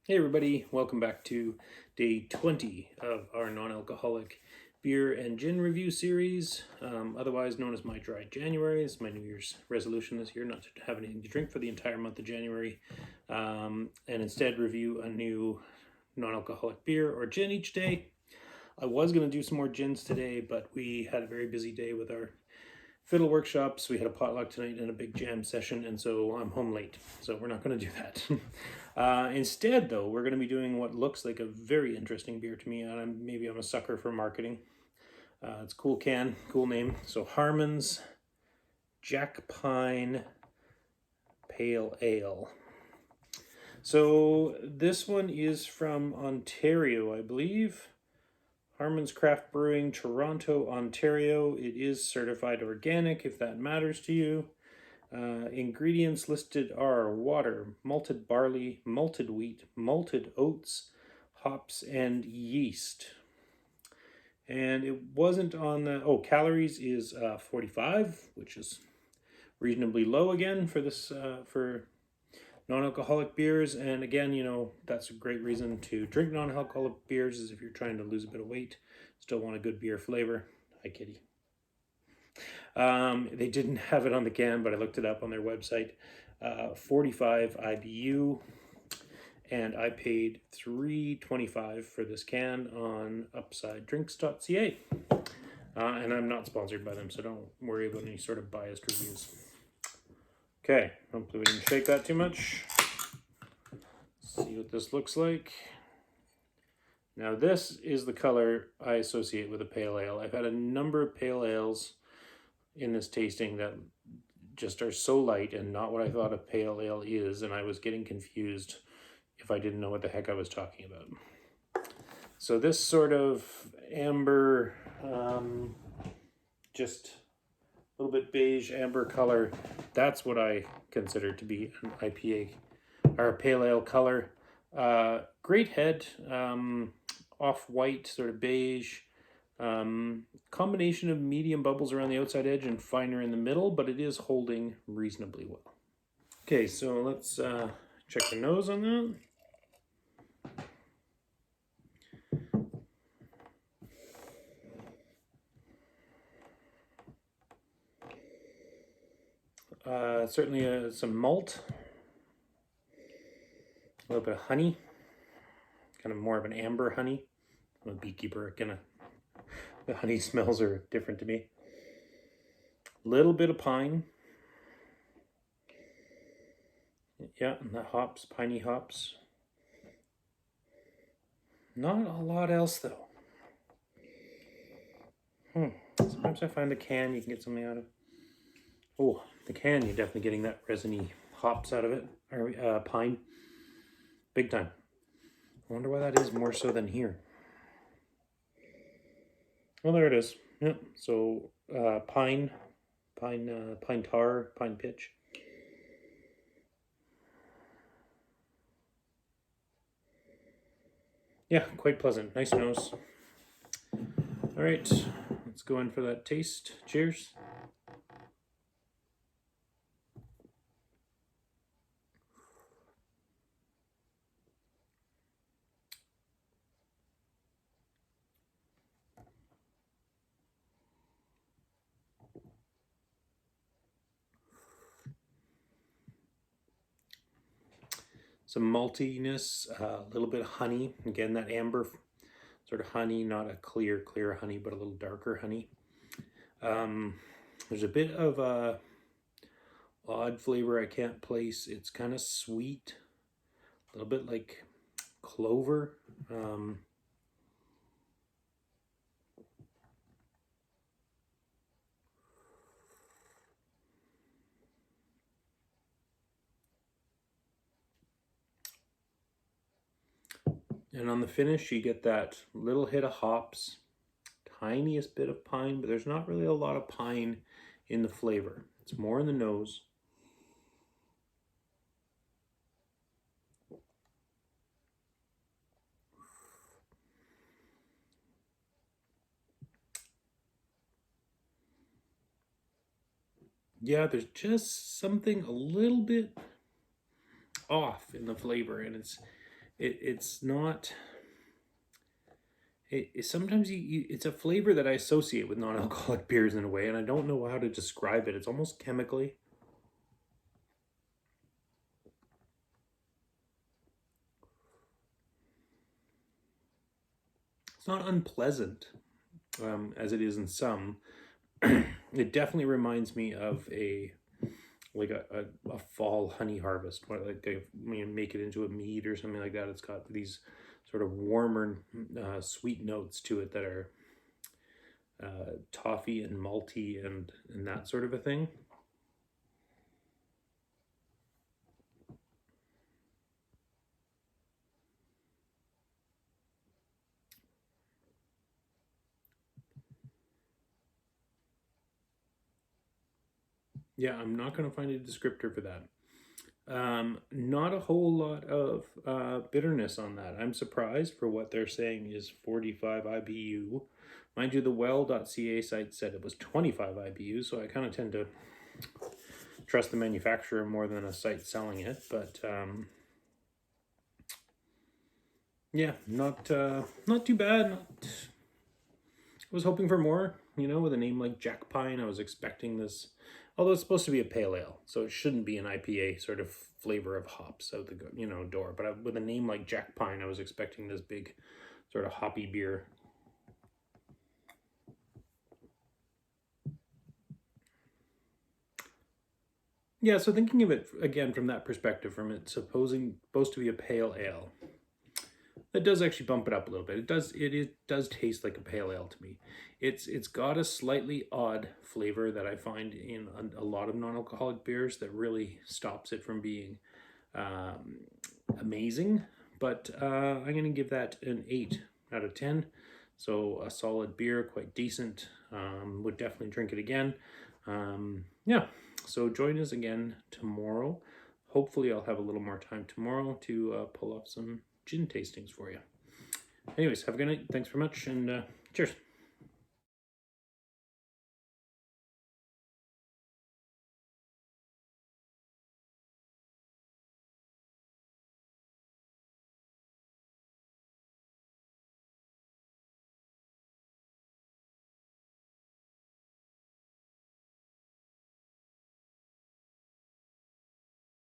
Hey everybody, welcome back to day 20 of our non-alcoholic beer and gin review series, otherwise known as my dry January. It's my New Year's resolution this year, not to have anything to drink for the entire month of January, and instead review a new non-alcoholic beer or gin each day. I was going to do some more gins today, but we had a very busy day with our fiddle workshops. We had a potluck tonight and a big jam session, and so I'm home late, so we're not going to do that. Instead, though, we're going to be doing what looks like a very interesting beer to me, and maybe I'm a sucker for marketing. It's a cool can, cool name. So Harmon's Jack Pine Pale Ale. So this one is from Ontario, I believe. Harmon's Craft Brewing, Toronto, Ontario. It is certified organic, if that matters to you. Ingredients listed are water, malted barley, malted wheat, malted oats, hops, and yeast. And it wasn't on the... Oh, calories is 45, which is reasonably low again for this for non-alcoholic beers. And again, you know, that's a great reason to drink non-alcoholic beers, is if you're trying to lose a bit of weight, still want a good beer flavor. Hi, kitty. They didn't have it on the can, but I looked it up on their website. 45 IBU, and I paid $3.25 for this can on upsidedrinks.ca. And I'm not sponsored by them, so don't worry about any sort of biased reviews. Okay, hopefully we didn't shake that too much. See what this looks like. Now this is the color I associate with a pale ale. I've had a number of pale ales in this tasting that just are so light and not what I thought a pale ale is, and I was getting confused if I didn't know what the heck I was talking about. So this sort of amber, just a little bit beige amber color, that's what I consider to be an IPA or a pale ale color. Great head, off-white, sort of beige, combination of medium bubbles around the outside edge and finer in the middle, but it is holding reasonably well. Okay, so let's check the nose on that. Certainly some malt, a little bit of honey, kind of more of an amber honey. I'm a beekeeper, the honey smells are different to me. Little bit of pine. Yeah, and the hops, piney hops. Not a lot else though. Sometimes I find the can you can get something out of. Oh, the can, you're definitely getting that resiny hops out of it, or pine. Big time. I wonder why that is more so than here. Well, there it is. Yep. So pine tar, pine pitch. Yeah, quite pleasant. Nice nose. All right, let's go in for that taste. Cheers. Some maltiness, a little bit of honey. Again, that amber sort of honey, not a clear honey, but a little darker honey. There's a bit of a odd flavor I can't place. It's kind of sweet, a little bit like clover. And on the finish, you get that little hit of hops, tiniest bit of pine, but there's not really a lot of pine in the flavor. It's more in the nose. Yeah, there's just something a little bit off in the flavor, and it's not. Sometimes it's a flavor that I associate with non-alcoholic beers in a way, and I don't know how to describe it. It's almost chemically. It's not unpleasant, as it is in some. It definitely reminds me of a fall honey harvest, like when you make it into a mead or something like that. It's got these sort of warmer, sweet notes to it that are toffee and malty and that sort of a thing. Yeah, I'm not going to find a descriptor for that. Not a whole lot of bitterness on that. I'm surprised for what they're saying is 45 IBU. Mind you, the well.ca site said it was 25 IBU, so I kind of tend to trust the manufacturer more than a site selling it. But yeah, not too bad. I was hoping for more, with a name like Jack Pine. I was expecting this, although it's supposed to be a pale ale, so it shouldn't be an IPA sort of flavor of hops out the door. But with a name like Jack Pine, I was expecting this big sort of hoppy beer. Yeah, so thinking of it again from that perspective, from it supposed to be a pale ale, that does actually bump it up a little bit. It does taste like a pale ale to me. It's got a slightly odd flavor that I find in a lot of non-alcoholic beers that really stops it from being amazing. But I'm going to give that an 8 out of 10. So a solid beer, quite decent. Would definitely drink it again. Yeah, so join us again tomorrow. Hopefully I'll have a little more time tomorrow to pull off some gin tastings for you. Anyways, have a good night. Thanks very much, and cheers.